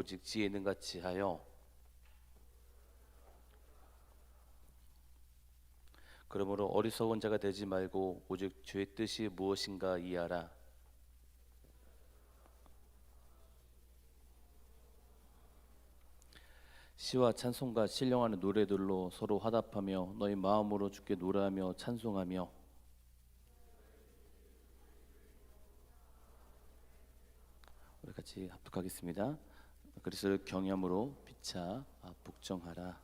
오직 지혜는 같이 하여 그러므로 어리석은 자가 되지 말고 오직 주의 뜻이 무엇인가 이해하라. 시와 찬송과 신령하는 노래들로 서로 화답하며 너희 마음으로 주께 노래하며 찬송하며. 우리 같이 합독하겠습니다. 그리스도를 경외함으로 피차 복종하라.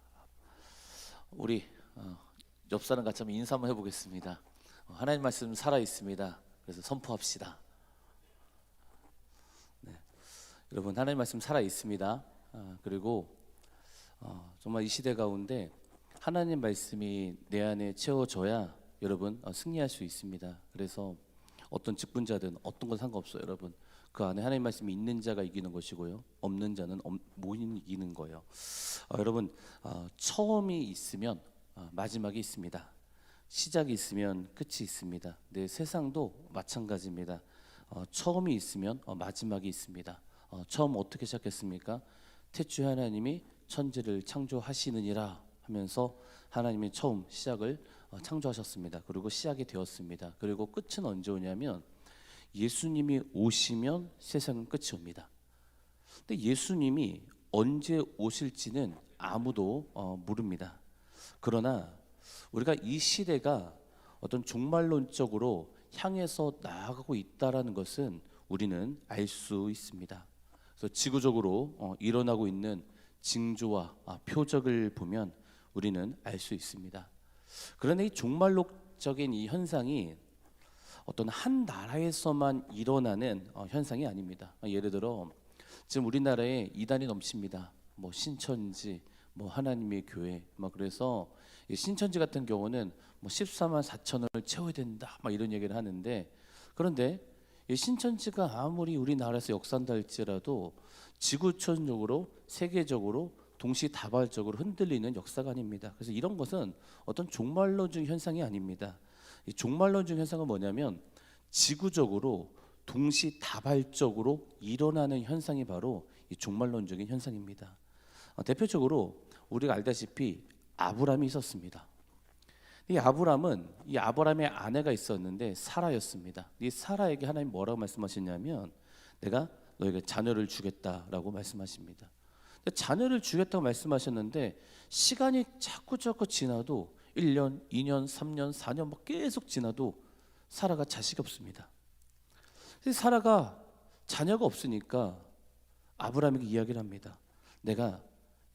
우리 옆 사람 같이 한번 인사 한번 해보겠습니다. 하나님 말씀 살아 있습니다. 그래서 선포합시다. 네. 여러분, 하나님 말씀 살아 있습니다. 그리고 정말 이 시대 가운데 하나님 말씀이 내 안에 채워져야 여러분 승리할 수 있습니다. 그래서 어떤 직분자든 어떤 건 상관없어요. 여러분, 그 안에 하나님 말씀이 있는 자가 이기는 것이고요, 없는 자는 못 이기는 거예요. 여러분, 처음이 있으면 마지막이 있습니다. 시작이 있으면 끝이 있습니다. 내 세상도 마찬가지입니다. 처음이 있으면 마지막이 있습니다. 처음 어떻게 시작했습니까? 태초에 하나님이 천지를 창조하시느니라 하면서 하나님이 처음 시작을 창조하셨습니다. 그리고 시작이 되었습니다. 그리고 끝은 언제 오냐면 예수님이 오시면 세상은 끝이 옵니다. 근데 예수님이 언제 오실지는 아무도 모릅니다. 그러나 우리가 이 시대가 어떤 종말론적으로 향해서 나아가고 있다라는 것은 우리는 알 수 있습니다. 그래서 지구적으로 일어나고 있는 징조와 표적을 보면 우리는 알 수 있습니다. 그런데 이 종말론적인 이 현상이 어떤 한 나라에서만 일어나는 현상이 아닙니다. 예를 들어 지금 우리나라에 이단이 넘칩니다. 뭐 신천지, 뭐 하나님의 교회, 그래서 신천지 같은 경우는 뭐 14만 4천을 채워야 된다, 이런 얘기를 하는데, 그런데 이 신천지가 아무리 우리나라에서 역사한다 할지라도 지구촌적으로 세계적으로 동시다발적으로 흔들리는 역사가 아닙니다. 그래서 이런 것은 어떤 종말론적 현상이 아닙니다. 이 종말론적 현상은 뭐냐면 지구적으로 동시다발적으로 일어나는 현상이 바로 이 종말론적인 현상입니다. 대표적으로 우리가 알다시피 아브람이 있었습니다. 이 아브람의 아내가 있었는데 사라였습니다. 이 사라에게 하나님 뭐라고 말씀하셨냐면 내가 너에게 자녀를 주겠다라고 말씀하십니다. 자녀를 주겠다고 말씀하셨는데 시간이 자꾸 지나도 1년, 2년, 3년, 4년 계속 지나도 사라가 자식이 없습니다. 사라가 자녀가 없으니까 아브람에게 이야기를 합니다. 내가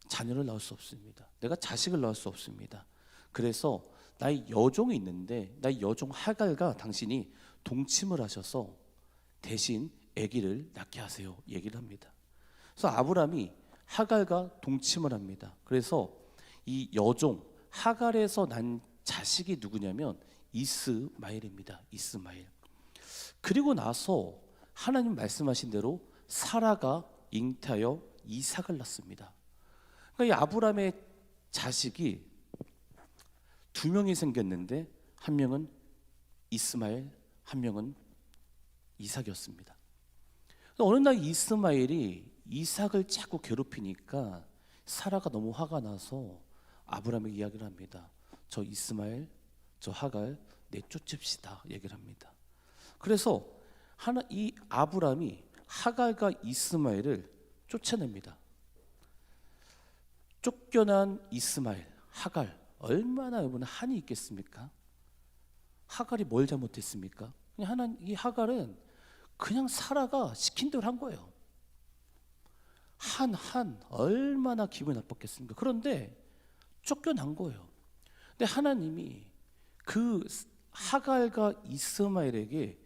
자녀를 낳을 수 없습니다. 내가 자식을 낳을 수 없습니다. 그래서 나의 여종이 있는데 나의 여종 하갈과 당신이 동침을 하셔서 대신 아기를 낳게 하세요, 얘기를 합니다. 그래서 아브람이 하갈과 동침을 합니다. 그래서 이 여종 하갈에서 난 자식이 누구냐면 이스마엘입니다. 이스마엘. 그리고 나서 하나님 말씀하신 대로 사라가 잉태하여 이삭을 낳습니다. 그러니까 이 아브람의 자식이 두 명이 생겼는데 한 명은 이스마엘, 한 명은 이삭이었습니다. 어느 날 이스마엘이 이삭을 자꾸 괴롭히니까 사라가 너무 화가 나서 아브람에게 이야기를 합니다. 저 이스마엘, 저 하갈 내쫓읍시다, 얘기를 합니다. 그래서 이 아브람이 하갈과 이스마엘을 쫓아냅니다. 쫓겨난 이스마엘, 하갈, 얼마나 여러분 한이 있겠습니까? 하갈이 뭘 잘못했습니까? 이 하갈은 그냥 사라가 시킨 대로 한 거예요. 얼마나 기분이 나빴겠습니까? 그런데 쫓겨난 거예요. 근데 하나님이 그 하갈과 이스마엘에게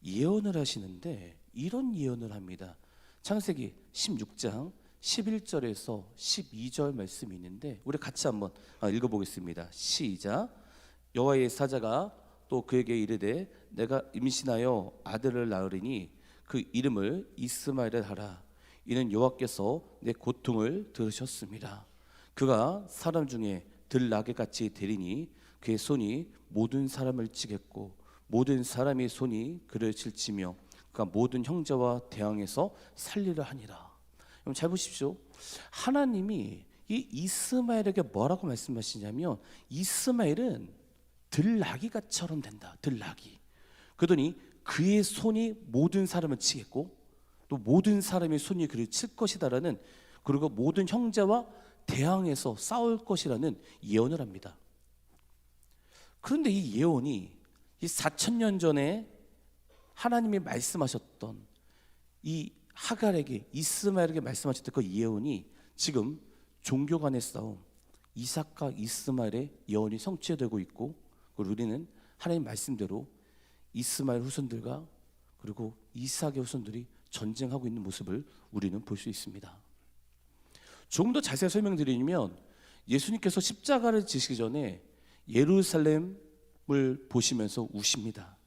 예언을 하시는데 이런 예언을 합니다. 창세기 16장 11절에서 12절 말씀이 있는데 우리 같이 한번 읽어보겠습니다. 시작. 여호와의 사자가 또 그에게 이르되 내가 임신하여 아들을 낳으리니 그 이름을 이스마엘을 하라. 이는 여호와께서 내 고통을 들으셨습니다. 그가 사람 중에 들나귀같이 되리니 그의 손이 모든 사람을 치겠고 모든 사람의 손이 그를 칠치며 그가 모든 형제와 대항해서 살리려 하니라. 그럼 잘 보십시오. 하나님이 이 이스마엘에게 뭐라고 말씀하시냐면 이스마엘은 들나귀가처럼 된다. 들나귀. 그러더니 그의 손이 모든 사람을 치겠고 또 모든 사람의 손이 그를 칠 것이다라는, 그리고 모든 형제와 대항해서 싸울 것이라는 예언을 합니다. 그런데 이 예언이 이 4,000년 전에 하나님이 말씀하셨던 이 하갈에게, 이스마엘에게 말씀하셨던 그 예언이 지금 종교 간의 싸움, 이삭과 이스마엘의 예언이 성취되고 있고, 그리고 우리는 하나님 말씀대로 이스마엘 후손들과 그리고 이삭의 후손들이 전쟁하고 있는 모습을 우리는 볼 수 있습니다. 조금 더 자세히 설명드리면, 예수님께서 십자가를 지시기 전에 예루살렘을 보시면서 우십니다.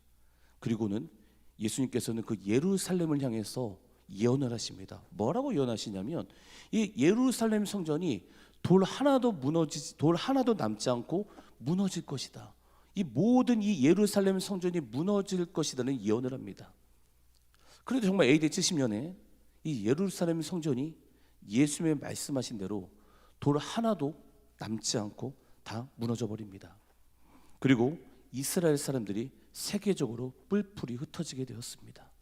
그리고는 예수님께서는 그 예루살렘을 향해서 예언을 하십니다. 뭐라고 예언하시냐면 이 예루살렘 성전이 돌 하나도 남지 않고 무너질 것이다. 이 모든 이 예루살렘 성전이 무너질 것이라는 예언을 합니다. 그런데 정말 AD 70년에 이 예루살렘 성전이 예수님의 말씀하신 대로 돌 하나도 남지 않고 다 무너져 버립니다. 그리고 이스라엘 사람들이 세계적으로 뿔뿔이 흩어지게 되었습니다.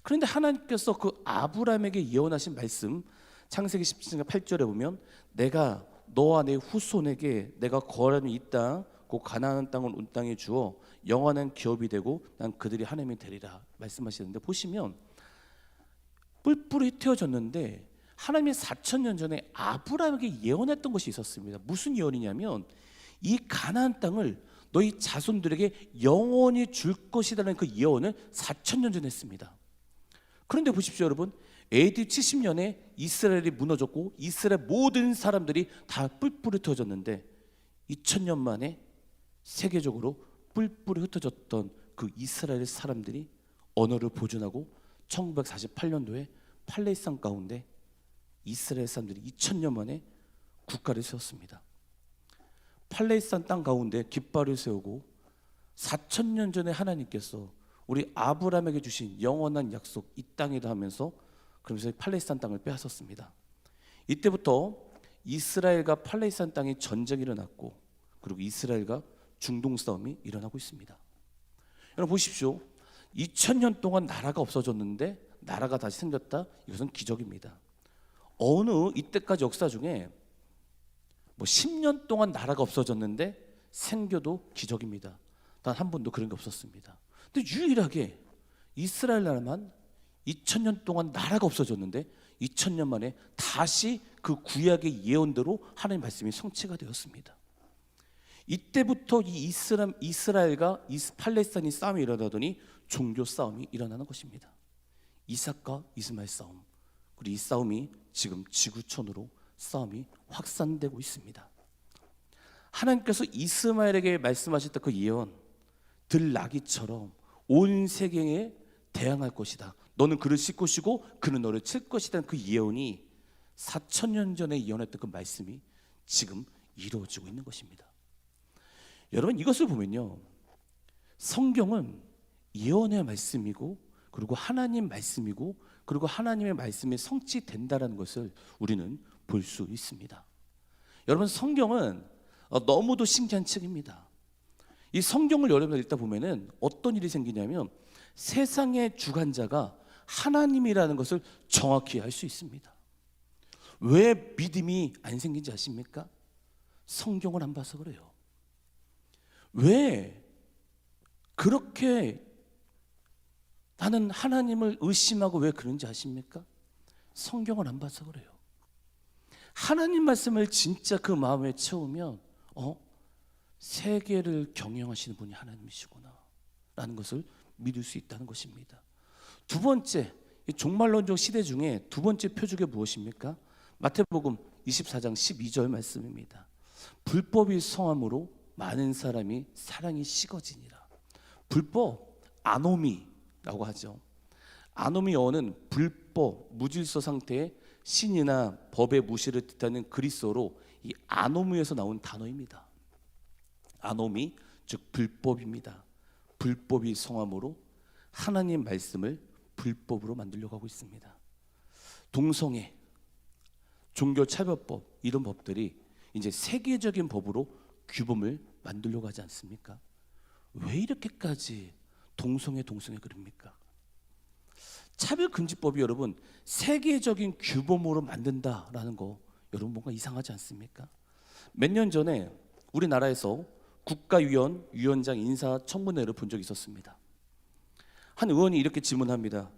그런데 하나님께서 그 아브라함에게 예언하신 말씀, 창세기 17장 8절에 보면 내가 너와 내 후손에게 내가 거하는 이 땅 곧 가나안 땅을 온 땅에 주어 영원한 기업이 되고 난 그들이 하나님이 되리라 말씀하시는데, 보시면 뿔뿔이 흩어졌는데 하나님이 4,000년 전에 아브라함에게 예언했던 것이 있었습니다. 무슨 예언이냐면 이 가나안 땅을 너희 자손들에게 영원히 줄 것이라는 그 예언을 4,000년 전에 했습니다. 그런데 보십시오 여러분, AD 70년에 이스라엘이 무너졌고 이스라엘 모든 사람들이 다 뿔뿔이 흩어졌는데 2000년 만에 세계적으로 뿔뿔이 흩어졌던 그 이스라엘 사람들이 언어를 보존하고 1948년도에 팔레스타인 가운데 이스라엘 사람들이 2000년 만에 국가를 세웠습니다. 팔레스타인 땅 가운데 깃발을 세우고 4,000년 전에 하나님께서 우리 아브라함에게 주신 영원한 약속 이 땅이다 하면서 그러면서 팔레스타인 땅을 빼앗았습니다. 이때부터 이스라엘과 팔레스타인 땅에 전쟁이 일어났고 그리고 이스라엘과 중동 싸움이 일어나고 있습니다. 여러분 보십시오. 2000년 동안 나라가 없어졌는데 나라가 다시 생겼다. 이것은 기적입니다. 어느 이때까지 역사 중에 10년 동안 나라가 없어졌는데 생겨도 기적입니다. 단 한 번도 그런 게 없었습니다. 근데 유일하게 이스라엘 나라만 2000년 동안 나라가 없어졌는데 2000년 만에 다시 그 구약의 예언대로 하나님 말씀이 성취가 되었습니다. 이때부터 이 이스라엘과 팔레스타인이 싸움이 일어나더니 종교 싸움이 일어나는 것입니다. 이삭과 이스마엘 싸움. 그리고 이 싸움이 지금 지구촌으로 싸움이 확산되고 있습니다. 하나님께서 이스마엘에게 말씀하셨던 그 예언, 들나귀처럼 온 세계에 대항할 것이다. 너는 그를 칠 것이고 그는 너를 칠 것이라는 그 예언이 4,000년 전에 예언했던 그 말씀이 지금 이루어지고 있는 것입니다. 여러분 이것을 보면요, 성경은 예언의 말씀이고 그리고 하나님 말씀이고 그리고 하나님의 말씀이 성취된다라는 것을 우리는 볼 수 있습니다. 여러분 성경은 너무도 신기한 책입니다. 이 성경을 여러분 읽다 보면은 어떤 일이 생기냐면 세상의 주관자가 하나님이라는 것을 정확히 알 수 있습니다. 왜 믿음이 안 생긴지 아십니까? 성경을 안 봐서 그래요. 왜 그렇게 나는 하나님을 의심하고 왜 그런지 아십니까? 성경을 안 봐서 그래요. 하나님 말씀을 진짜 그 마음에 채우면 세계를 경영하시는 분이 하나님이시구나 라는 것을 믿을 수 있다는 것입니다. 두 번째, 종말론적 시대 중에 두 번째 표적이 무엇입니까? 마태복음 24장 12절 말씀입니다. 불법이 성함으로 많은 사람이 사랑이 식어지니라. 불법, 아노미라고 하죠. 아노미어는 불법, 무질서 상태의 신이나 법의 무시를 뜻하는 그리스어로 이 아노미에서 나온 단어입니다. 아노미, 즉 불법입니다. 불법이 성함으로 하나님 말씀을 불법으로 만들려고 하고 있습니다. 동성애, 종교차별법 이런 법들이 이제 세계적인 법으로 규범을 만들려고 하지 않습니까? 왜 이렇게까지 동성애 그럽니까? 차별금지법이 여러분 세계적인 규범으로 만든다라는 거 여러분 뭔가 이상하지 않습니까? 몇 년 전에 우리나라에서 국가위원장 인사청문회를 본 적이 있었습니다. 한 의원이 이렇게 질문합니다.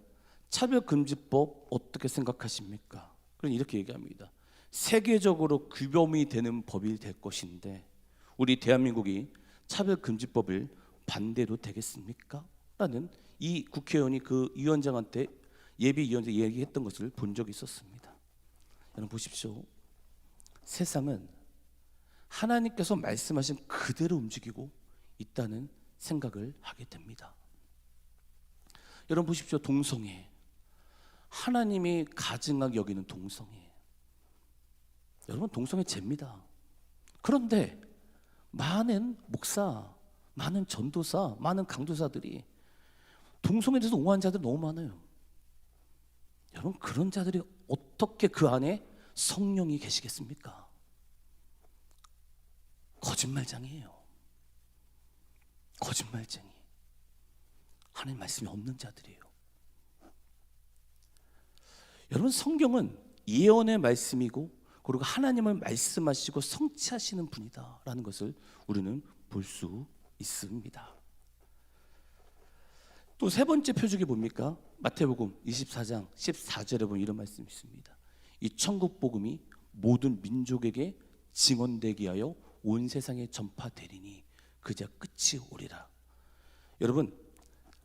차별금지법 어떻게 생각하십니까? 그럼 이렇게 얘기합니다. 세계적으로 규범이 되는 법이 될 것인데 우리 대한민국이 차별금지법을 반대로 되겠습니까? 라는 이 국회의원이 그 위원장한테 예비위원장 얘기했던 것을 본 적이 있었습니다. 여러분 보십시오. 세상은 하나님께서 말씀하신 그대로 움직이고 있다는 생각을 하게 됩니다. 여러분 보십시오. 동성애, 하나님이 가증하게 여기는 동성애, 여러분 동성애 죄입니다. 그런데 많은 목사, 많은 전도사, 많은 강도사들이 동성애에 대해서 옹호하는 자들이 너무 많아요. 여러분 그런 자들이 어떻게 그 안에 성령이 계시겠습니까? 거짓말쟁이에요. 거짓말쟁이. 하나님 말씀이 없는 자들이에요. 여러분 성경은 예언의 말씀이고 그리고 하나님을 말씀하시고 성취하시는 분이다라는 것을 우리는 볼 수 있습니다. 또 세 번째 표적이 뭡니까? 마태복음 24장 14절에 보면 이런 말씀이 있습니다. 이 천국 복음이 모든 민족에게 증언되게 하여 온 세상에 전파되리니 그저 끝이 오리라. 여러분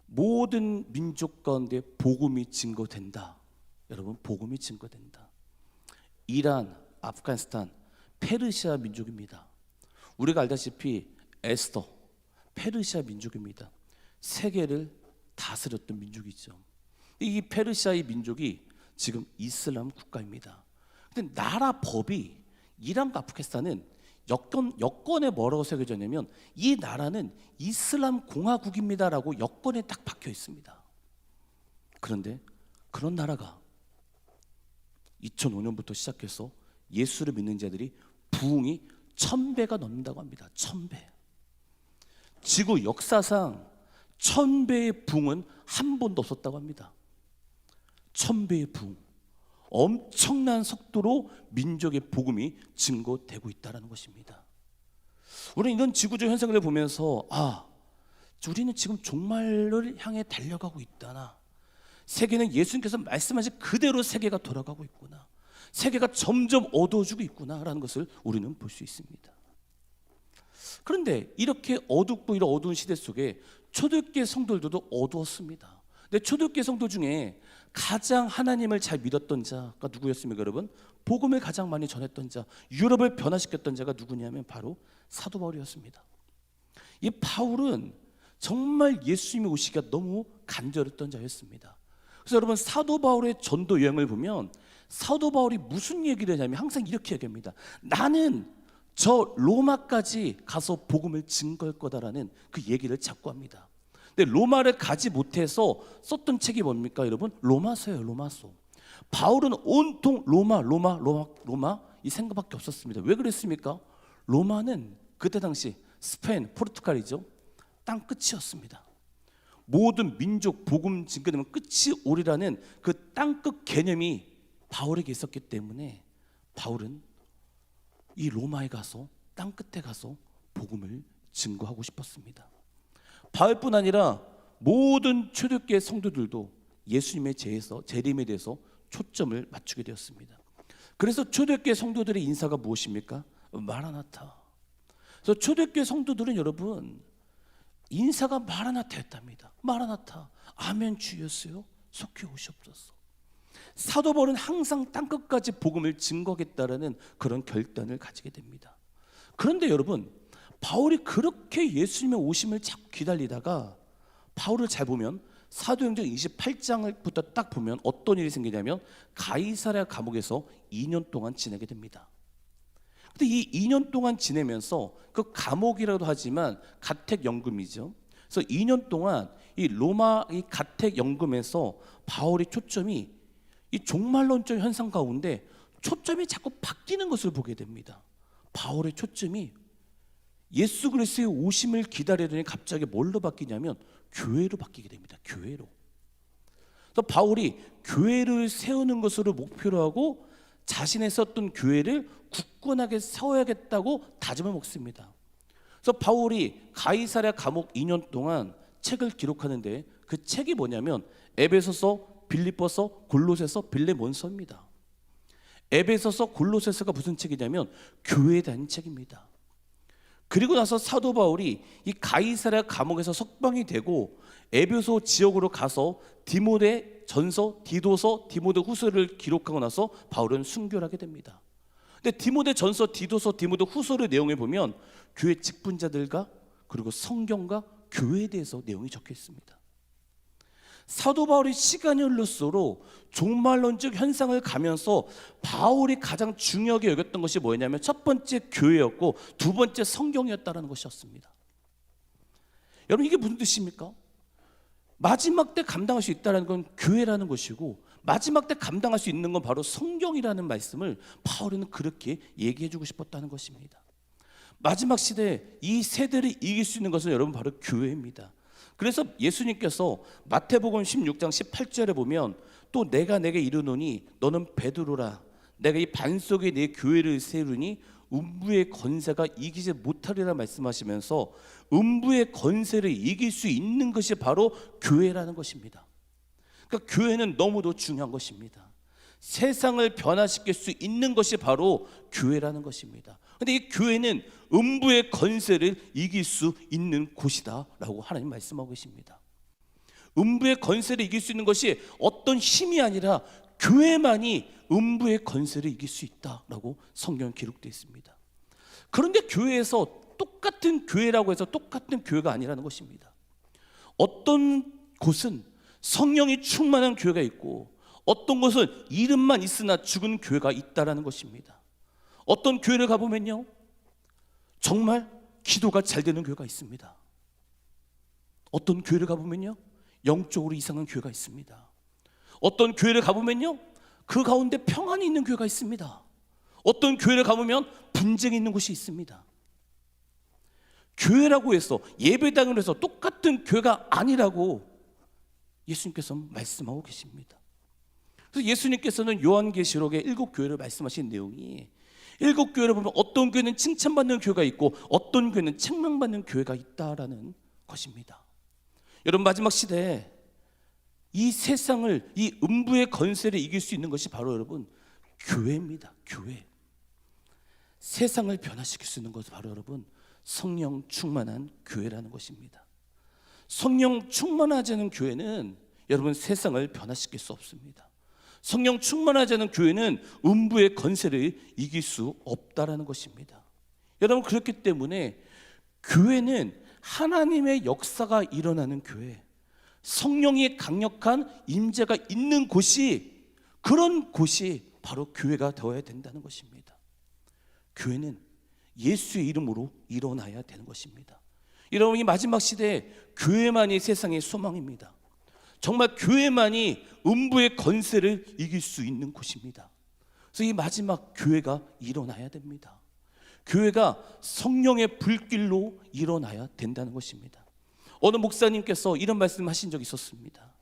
모든 민족 가운데 복음이 증거된다. 여러분 복음이 증거된다. 이란, 아프가니스탄, 페르시아 민족입니다. 우리가 알다시피 에스더 페르시아 민족입니다. 세계를 다스렸던 민족이죠. 이 페르시아의 민족이 지금 이슬람 국가입니다. 근데 나라 법이 이란과 아프가니스탄은 여권에 뭐라고 새겨져 있냐면 이 나라는 이슬람 공화국입니다라고 여권에 딱 박혀 있습니다. 그런데 그런 나라가 2005년부터 시작해서 예수를 믿는 자들이 부흥이 1000배가 넘는다고 합니다. 1000배. 지구 역사상 1000배의 부흥은 한 번도 없었다고 합니다. 1000배의 부흥. 엄청난 속도로 민족의 복음이 증거되고 있다는 것입니다. 우리는 이런 지구적 현상을 보면서 우리는 지금 종말을 향해 달려가고 있다나, 세계는 예수님께서 말씀하신 그대로 세계가 돌아가고 있구나, 세계가 점점 어두워지고 있구나라는 것을 우리는 볼 수 있습니다. 그런데 이렇게 어둡고 이런 어두운 시대 속에 초대교회 성도들도 어두웠습니다. 근데 초대교회 성도 중에 가장 하나님을 잘 믿었던 자가 누구였습니까, 여러분? 복음을 가장 많이 전했던 자, 유럽을 변화시켰던 자가 누구냐면 바로 사도 바울이었습니다. 이 바울은 정말 예수님이 오시기가 너무 간절했던 자였습니다. 그래서 여러분 사도 바울의 전도 여행을 보면 사도 바울이 무슨 얘기를 하냐면 항상 이렇게 얘기합니다. 나는 저 로마까지 가서 복음을 증거할 거다라는 그 얘기를 자꾸 합니다. 근데 로마를 가지 못해서 썼던 책이 뭡니까, 여러분? 로마서예요. 로마서. 바울은 온통 로마 이 생각밖에 없었습니다. 왜 그랬습니까? 로마는 그때 당시 스페인, 포르투갈이죠. 땅 끝이었습니다. 모든 민족 복음 증거되면 끝이 오리라는 그 땅끝 개념이 바울에게 있었기 때문에 바울은 이 로마에 가서 땅 끝에 가서 복음을 증거하고 싶었습니다. 바울뿐 아니라 모든 초대교회 성도들도 예수님의 재림에 대해서 초점을 맞추게 되었습니다. 그래서 초대교회 성도들의 인사가 무엇입니까? 마라나타. 그래서 초대교회 성도들은 여러분 인사가 마라나타였답니다. 마라나타, 아멘 주였어요, 속히 오시옵소서. 사도 바울은 항상 땅끝까지 복음을 증거하겠다라는 그런 결단을 가지게 됩니다. 그런데 여러분 바울이 그렇게 예수님의 오심을 자꾸 기다리다가 바울을 잘 보면 사도행전 28장부터 딱 보면 어떤 일이 생기냐면 가이사랴 감옥에서 2년 동안 지내게 됩니다. 근데 이 2년 동안 지내면서 그 감옥이라도 하지만 가택연금이죠. 그래서 2년 동안 이 로마 이 가택연금에서 바울의 초점이 이 종말론적 현상 가운데 초점이 자꾸 바뀌는 것을 보게 됩니다. 바울의 초점이 예수 그리스도의 오심을 기다리더니 갑자기 뭘로 바뀌냐면 교회로 바뀌게 됩니다. 교회로. 그래서 바울이 교회를 세우는 것으로 목표로 하고 자신의 썼던 교회를 굳건하게 세워야겠다고 다짐을 먹습니다. 그래서 바울이 가이사랴 감옥 2년 동안 책을 기록하는데 그 책이 뭐냐면 에베소서, 빌립보서, 골로새서, 빌레몬서입니다. 에베소서, 골로새서가 무슨 책이냐면 교회에 대한 책입니다. 그리고 나서 사도 바울이 이 가이사랴 감옥에서 석방이 되고 에베소 지역으로 가서 디모데 전서, 디도서, 디모데 후서를 기록하고 나서 바울은 순교를 하게 됩니다. 근데 디모데 전서, 디도서, 디모데 후서의 내용을 보면 교회 직분자들과 그리고 성경과 교회에 대해서 내용이 적혀 있습니다. 사도 바울이 시간이 흘럴수록 종말론적 현상을 가면서 바울이 가장 중요하게 여겼던 것이 뭐냐면 첫 번째 교회였고 두 번째 성경이었다는 것이었습니다. 여러분, 이게 무슨 뜻입니까? 마지막 때 감당할 수 있다는 건 교회라는 것이고 마지막 때 감당할 수 있는 건 바로 성경이라는 말씀을 바울은 그렇게 얘기해 주고 싶었다는 것입니다. 마지막 시대에 이 세대를 이길 수 있는 것은 여러분 바로 교회입니다. 그래서 예수님께서 마태복음 16장 18절에 보면 또 내가 내게 이르노니 너는 베드로라 내가 이 반석에 내 교회를 세우니 음부의 권세가 이기지 못하리라 말씀하시면서 음부의 권세를 이길 수 있는 것이 바로 교회라는 것입니다. 그러니까 교회는 너무도 중요한 것입니다. 세상을 변화시킬 수 있는 것이 바로 교회라는 것입니다. 그런데 이 교회는 음부의 권세를 이길 수 있는 곳이다 라고 하나님 말씀하고 계십니다. 음부의 권세를 이길 수 있는 것이 어떤 힘이 아니라 교회만이 음부의 권세를 이길 수 있다라고 성경에 기록되어 있습니다. 그런데 교회에서 똑같은 교회라고 해서 똑같은 교회가 아니라는 것입니다. 어떤 곳은 성령이 충만한 교회가 있고 어떤 곳은 이름만 있으나 죽은 교회가 있다라는 것입니다. 어떤 교회를 가보면요 정말 기도가 잘 되는 교회가 있습니다. 어떤 교회를 가보면요 영적으로 이상한 교회가 있습니다. 어떤 교회를 가보면요 그 가운데 평안이 있는 교회가 있습니다. 어떤 교회를 가보면 분쟁이 있는 곳이 있습니다. 교회라고 해서 예배당을 해서 똑같은 교회가 아니라고 예수님께서 말씀하고 계십니다. 그래서 예수님께서는 요한계시록의 7교회를 말씀하신 내용이 7교회를 보면 어떤 교회는 칭찬받는 교회가 있고 어떤 교회는 책망받는 교회가 있다라는 것입니다. 여러분, 마지막 시대에 이 세상을 이 음부의 권세를 이길 수 있는 것이 바로 여러분 교회입니다. 교회. 세상을 변화시킬 수 있는 것은 바로 여러분 성령 충만한 교회라는 것입니다. 성령 충만하지 않은 교회는 여러분 세상을 변화시킬 수 없습니다. 성령 충만하지 않은 교회는 음부의 권세를 이길 수 없다라는 것입니다. 여러분, 그렇기 때문에 교회는 하나님의 역사가 일어나는 교회, 성령의 강력한 임재가 있는 곳이 그런 곳이 바로 교회가 되어야 된다는 것입니다. 교회는 예수의 이름으로 일어나야 되는 것입니다. 여러분, 이 마지막 시대에 교회만이 세상의 소망입니다. 정말 교회만이 음부의 권세를 이길 수 있는 곳입니다. 그래서 이 마지막 교회가 일어나야 됩니다. 교회가 성령의 불길로 일어나야 된다는 것입니다. 어느 목사님께서 이런 말씀하신 적이 있었습니다.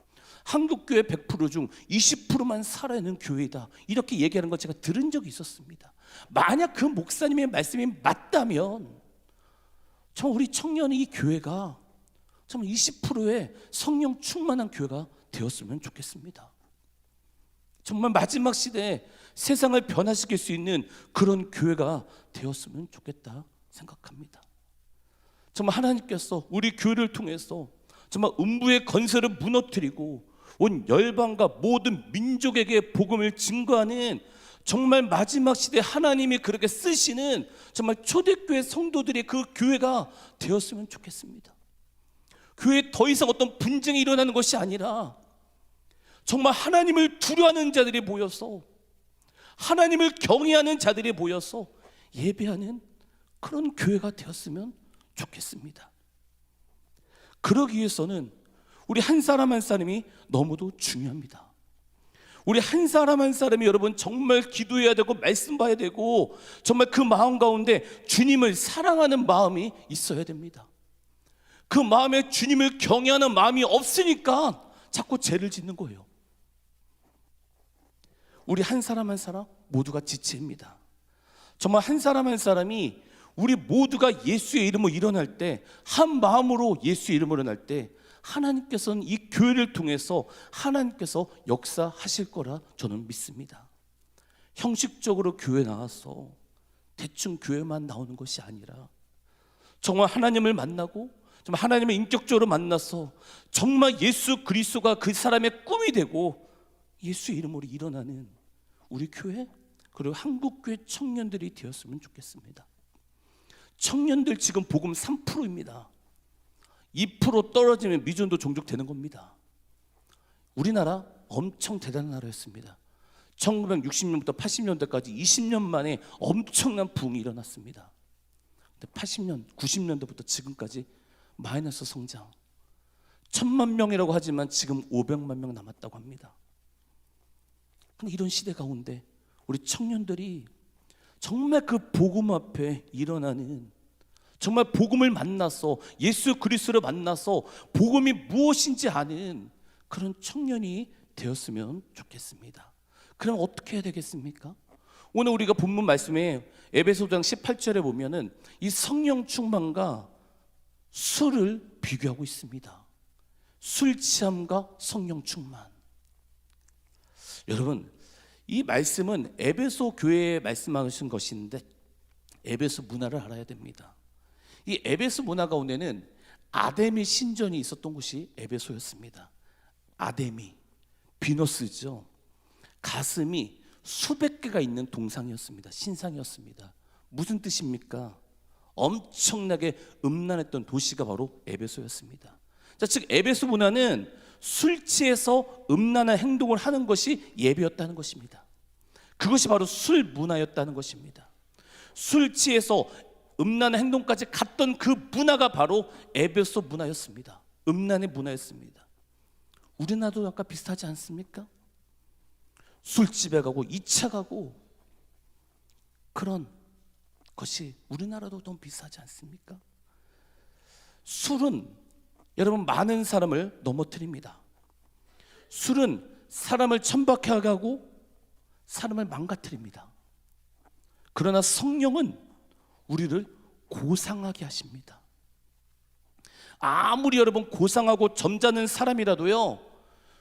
한국교회 100% 중 20%만 살아있는 교회이다, 이렇게 얘기하는 걸 제가 들은 적이 있었습니다. 만약 그 목사님의 말씀이 맞다면 정말 우리 청년이 이 교회가 정말 20%의 성령 충만한 교회가 되었으면 좋겠습니다. 정말 마지막 시대에 세상을 변화시킬 수 있는 그런 교회가 되었으면 좋겠다 생각합니다. 정말 하나님께서 우리 교회를 통해서 정말 음부의 권세를 무너뜨리고 온 열방과 모든 민족에게 복음을 증거하는 정말 마지막 시대에 하나님이 그렇게 쓰시는 정말 초대교회 성도들의 그 교회가 되었으면 좋겠습니다. 교회에 더 이상 어떤 분쟁이 일어나는 것이 아니라 정말 하나님을 두려워하는 자들이 모여서 하나님을 경외하는 자들이 모여서 예배하는 그런 교회가 되었으면 좋겠습니다. 그러기 위해서는 우리 한 사람 한 사람이 너무도 중요합니다. 우리 한 사람 한 사람이 여러분 정말 기도해야 되고 말씀 봐야 되고 정말 그 마음 가운데 주님을 사랑하는 마음이 있어야 됩니다. 그 마음에 주님을 경외하는 마음이 없으니까 자꾸 죄를 짓는 거예요. 우리 한 사람 한 사람 모두가 지체입니다. 정말 한 사람 한 사람이 우리 모두가 예수의 이름으로 일어날 때, 한 마음으로 예수의 이름으로 일어날 때 하나님께서는 이 교회를 통해서 하나님께서 역사하실 거라 저는 믿습니다. 형식적으로 교회 나와서 대충 교회만 나오는 것이 아니라 정말 하나님을 만나고 정말 하나님을 인격적으로 만나서 정말 예수 그리스도가 그 사람의 꿈이 되고 예수의 이름으로 일어나는 우리 교회 그리고 한국교회 청년들이 되었으면 좋겠습니다. 청년들 지금 복음 3%입니다. 2% 떨어지면 미전도 종족되는 겁니다. 우리나라 엄청 대단한 나라였습니다. 1960년부터 80년대까지 20년 만에 엄청난 부흥이 일어났습니다. 근데 80년, 90년대부터 지금까지 마이너스 성장. 1000만 명이라고 하지만 지금 500만 명 남았다고 합니다. 근데 이런 시대 가운데 우리 청년들이 정말 그 복음 앞에 일어나는 정말 복음을 만나서 예수 그리스도를 만나서 복음이 무엇인지 아는 그런 청년이 되었으면 좋겠습니다. 그럼 어떻게 해야 되겠습니까? 오늘 우리가 본문 말씀에 에베소장 18절에 보면은 이 성령 충만과 술을 비교하고 있습니다. 술 취함과 성령 충만. 여러분, 이 말씀은 에베소 교회에 말씀하신 것인데 에베소 문화를 알아야 됩니다. 이 에베소 문화 가운데는 아데미 신전이 있었던 곳이 에베소였습니다. 아데미, 비너스죠. 가슴이 수백 개가 있는 동상이었습니다. 신상이었습니다. 무슨 뜻입니까? 엄청나게 음란했던 도시가 바로 에베소였습니다. 자, 즉 에베소 문화는 술 취해서 음란한 행동을 하는 것이 예배였다는 것입니다. 그것이 바로 술 문화였다는 것입니다. 술 취해서 음란한 행동까지 갔던 그 문화가 바로 에베소 문화였습니다. 음란의 문화였습니다. 우리나라도 약간 비슷하지 않습니까? 술집에 가고 2차 가고 그런 것이 우리나라도 너무 비슷하지 않습니까? 술은 여러분 많은 사람을 넘어뜨립니다. 술은 사람을 천박하게 하고 사람을 망가뜨립니다. 그러나 성령은 우리를 고상하게 하십니다. 아무리 여러분 고상하고 점잖은 사람이라도요,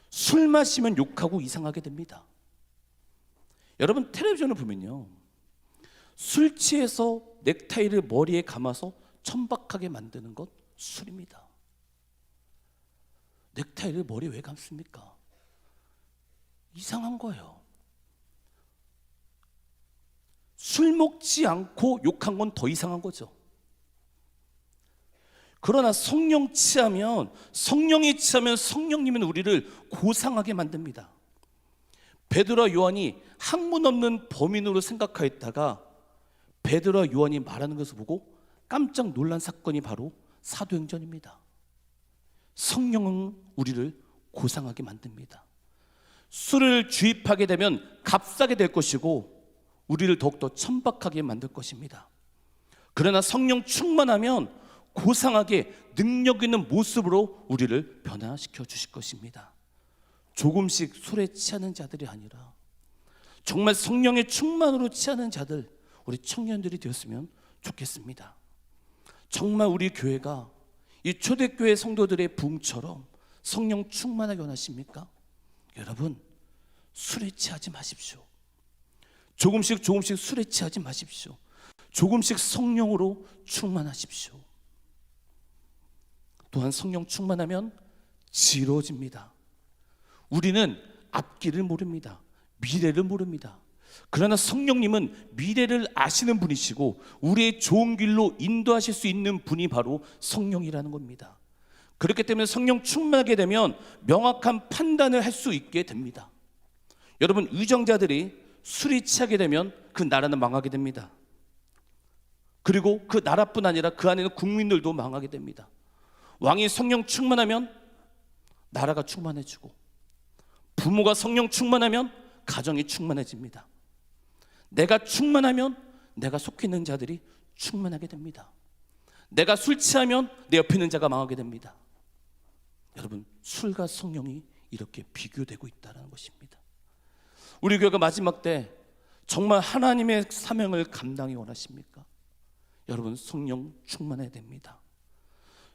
술 마시면 욕하고 이상하게 됩니다. 여러분 텔레비전을 보면요, 술 취해서 넥타이를 머리에 감아서 천박하게 만드는 것 술입니다. 넥타이를 머리에 왜 감습니까? 이상한 거예요. 술 먹지 않고 욕한 건 더 이상한 거죠. 그러나 성령이 취하면 성령님은 우리를 고상하게 만듭니다. 베드로와 요한이 학문 없는 범인으로 생각하였다가 베드로와 요한이 말하는 것을 보고 깜짝 놀란 사건이 바로 사도행전입니다. 성령은 우리를 고상하게 만듭니다. 술을 주입하게 되면 값싸게 될 것이고 우리를 더욱더 천박하게 만들 것입니다. 그러나 성령 충만하면 고상하게 능력 있는 모습으로 우리를 변화시켜 주실 것입니다. 조금씩 술에 취하는 자들이 아니라 정말 성령의 충만으로 취하는 자들, 우리 청년들이 되었으면 좋겠습니다. 정말 우리 교회가 이 초대교회 성도들의 부흥처럼 성령 충만하게 원하십니까? 여러분, 술에 취하지 마십시오. 조금씩 술에 취하지 마십시오. 조금씩 성령으로 충만하십시오. 또한 성령 충만하면 지루해집니다. 우리는 앞길을 모릅니다. 미래를 모릅니다. 그러나 성령님은 미래를 아시는 분이시고 우리의 좋은 길로 인도하실 수 있는 분이 바로 성령이라는 겁니다. 그렇기 때문에 성령 충만하게 되면 명확한 판단을 할 수 있게 됩니다. 여러분, 위정자들이 술이 취하게 되면 그 나라는 망하게 됩니다. 그리고 그 나라뿐 아니라 그 안에 있는 국민들도 망하게 됩니다. 왕이 성령 충만하면 나라가 충만해지고 부모가 성령 충만하면 가정이 충만해집니다. 내가 충만하면 내가 속해 있는 자들이 충만하게 됩니다. 내가 술 취하면 내 옆에 있는 자가 망하게 됩니다. 여러분, 술과 성령이 이렇게 비교되고 있다는 것입니다. 우리 교회가 마지막 때 정말 하나님의 사명을 감당이 원하십니까? 여러분, 성령 충만해야 됩니다.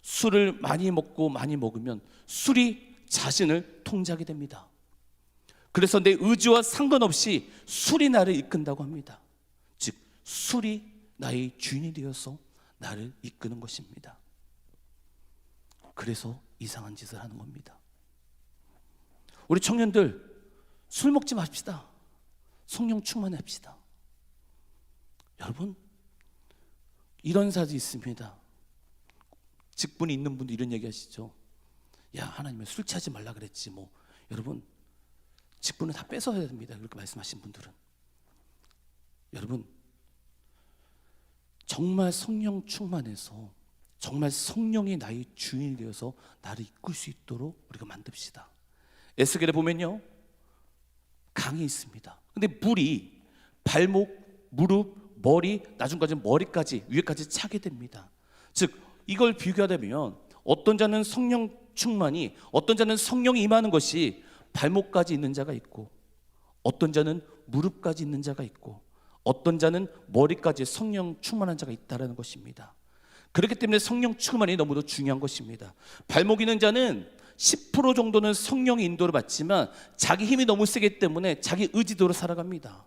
술을 많이 먹고 많이 먹으면 술이 자신을 통제하게 됩니다. 그래서 내 의지와 상관없이 술이 나를 이끈다고 합니다. 즉, 술이 나의 주인이 되어서 나를 이끄는 것입니다. 그래서 이상한 짓을 하는 겁니다. 우리 청년들, 술 먹지 맙시다. 성령 충만합시다. 여러분, 이런 사실이 있습니다. 직분이 있는 분도 이런 얘기 하시죠. 야, 하나님은 술 취하지 말라 그랬지 뭐. 여러분, 직분은 다 뺏어야 됩니다. 그렇게 말씀하신 분들은. 여러분, 정말 성령 충만해서 정말 성령이 나의 주인이 되어서 나를 이끌 수 있도록 우리가 만듭시다. 에스겔에 보면요, 강이 있습니다. 근데 물이 발목, 무릎, 머리, 나중까지 머리까지, 위에까지 차게 됩니다. 즉, 이걸 비교하자면 어떤 자는 성령 충만이, 어떤 자는 성령이 임하는 것이 발목까지 있는 자가 있고, 어떤 자는 무릎까지 있는 자가 있고, 어떤 자는 머리까지 성령 충만한 자가 있다는 것입니다. 그렇기 때문에 성령 충만이 너무도 중요한 것입니다. 발목 있는 자는 10% 정도는 성령의 인도를 받지만 자기 힘이 너무 세기 때문에 자기 의지대로 살아갑니다.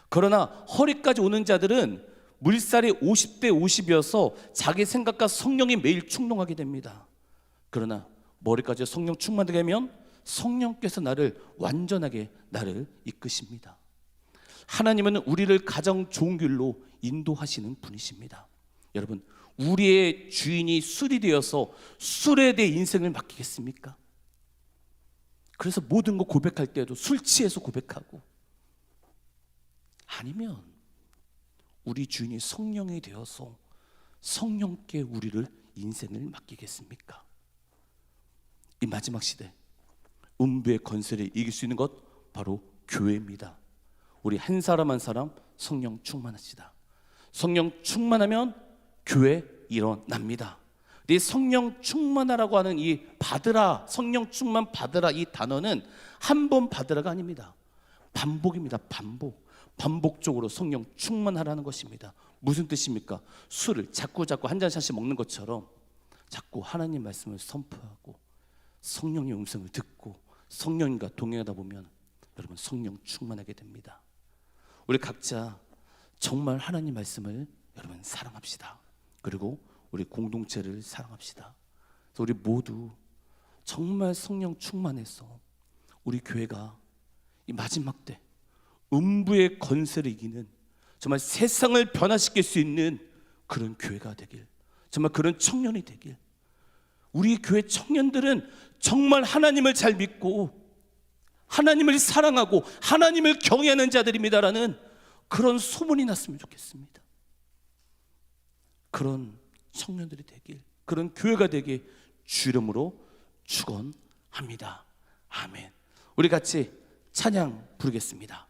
그러나 허리까지 오는 자들은 물살이 50대 50이어서 자기 생각과 성령이 매일 충동하게 됩니다. 그러나 머리까지 성령 충만하게 하면 성령께서 나를 완전하게 나를 이끄십니다. 하나님은 우리를 가장 좋은 길로 인도하시는 분이십니다. 여러분, 우리의 주인이 술이 되어서 술에 대해 인생을 맡기겠습니까? 그래서 모든 거 고백할 때도 술 취해서 고백하고, 아니면 우리 주인이 성령이 되어서 성령께 우리를 인생을 맡기겠습니까? 이 마지막 시대 음부의 권세를 이길 수 있는 것 바로 교회입니다. 우리 한 사람 한 사람 성령 충만합시다. 성령 충만하면 교회 일어납니다. 이 성령 충만하라고 하는 이 받으라, 성령 충만 받으라, 이 단어는 한 번 받으라가 아닙니다. 반복입니다. 반복적으로 성령 충만하라는 것입니다. 무슨 뜻입니까? 술을 자꾸 한 잔씩 먹는 것처럼 자꾸 하나님 말씀을 선포하고 성령의 음성을 듣고 성령과 동행하다 보면 여러분, 성령 충만하게 됩니다. 우리 각자 정말 하나님 말씀을 여러분 사랑합시다. 그리고 우리 공동체를 사랑합시다. 그래서 우리 모두 정말 성령 충만해서 우리 교회가 이 마지막 때 음부의 권세를 이기는 정말 세상을 변화시킬 수 있는 그런 교회가 되길, 정말 그런 청년이 되길. 우리 교회 청년들은 정말 하나님을 잘 믿고 하나님을 사랑하고 하나님을 경외하는 자들입니다라는 그런 소문이 났으면 좋겠습니다. 그런 청년들이 되길, 그런 교회가 되길 주 이름으로 축원합니다. 아멘. 우리 같이 찬양 부르겠습니다.